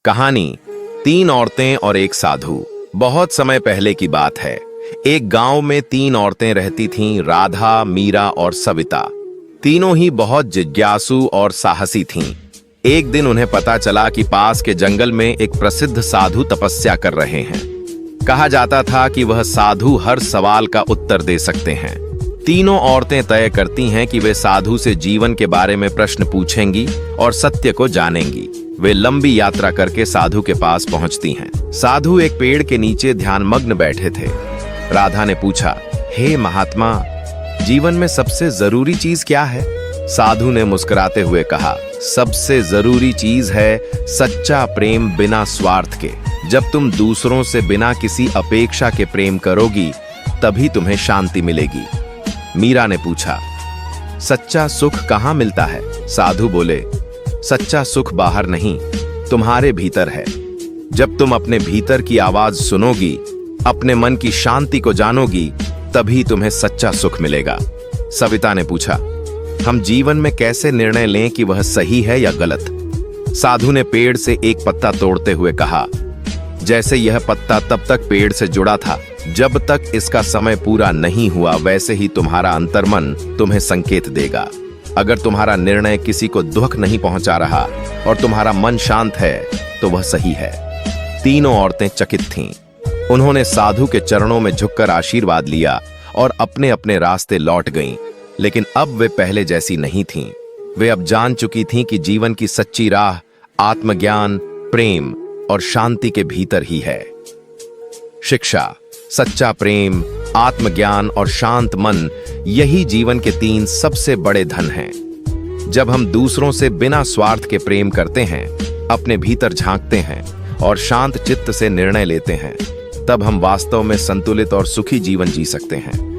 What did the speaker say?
कहानी तीन औरतें और एक साधु। बहुत समय पहले की बात है। एक गांव में तीन औरतें रहती थीं, राधा, मीरा और सविता। तीनों ही बहुत जिज्ञासु और साहसी थीं। एक दिन उन्हें पता चला कि पास के जंगल में एक प्रसिद्ध साधु तपस्या कर रहे हैं। कहा जाता था कि वह साधु हर सवाल का उत्तर दे सकते हैं। तीनों औरतें तय करती हैं कि वे साधु से जीवन के बारे में प्रश्न पूछेंगी और सत्य को जानेंगी। वे लंबी यात्रा करके साधु के पास पहुंचती हैं। साधु एक पेड़ के नीचे ध्यानमग्न बैठे थे। राधा ने पूछा, हे महात्मा, जीवन में सबसे जरूरी चीज क्या है? साधु ने मुस्कुराते हुए कहा, सबसे जरूरी चीज है सच्चा प्रेम बिना स्वार्थ के। जब तुम दूसरों से बिना किसी अपेक्षा के प्रेम करोगी, तभी तुम्हें शांति मिलेगी। मीरा ने पूछा, सच्चा सुख कहाँ मिलता है? साधु बोले, सच्चा सुख बाहर नहीं, तुम्हारे भीतर है। जब तुम अपने भीतर की आवाज सुनोगी, अपने मन की शांति को जानोगी, तभी तुम्हें सच्चा सुख मिलेगा। सविता ने पूछा, हम जीवन में कैसे निर्णय लें कि वह सही है या गलत? साधु ने पेड़ से एक पत्ता तोड़ते हुए कहा, जैसे यह पत्ता तब तक पेड़ से जुड़ा था जब तक इसका समय पूरा नहीं हुआ, वैसे ही तुम्हारा अंतर्मन तुम्हें संकेत देगा। अगर तुम्हारा निर्णय किसी को दुख नहीं पहुंचा रहा और तुम्हारा मन शांत है, तो वह सही है। तीनों औरतें चकित थीं। उन्होंने साधु के चरणों में झुककर आशीर्वाद लिया और अपने अपने रास्ते लौट गईं। लेकिन अब वे पहले जैसी नहीं थीं। वे अब जान चुकी थीं कि जीवन की सच्ची राह आत्मज्ञान, प्रेम और शांति के भीतर ही है। शिक्षा, सच्चा प्रेम, आत्मज्ञान और शांत मन, यही जीवन के तीन सबसे बड़े धन हैं। जब हम दूसरों से बिना स्वार्थ के प्रेम करते हैं, अपने भीतर झांकते हैं और शांत चित्त से निर्णय लेते हैं, तब हम वास्तव में संतुलित और सुखी जीवन जी सकते हैं।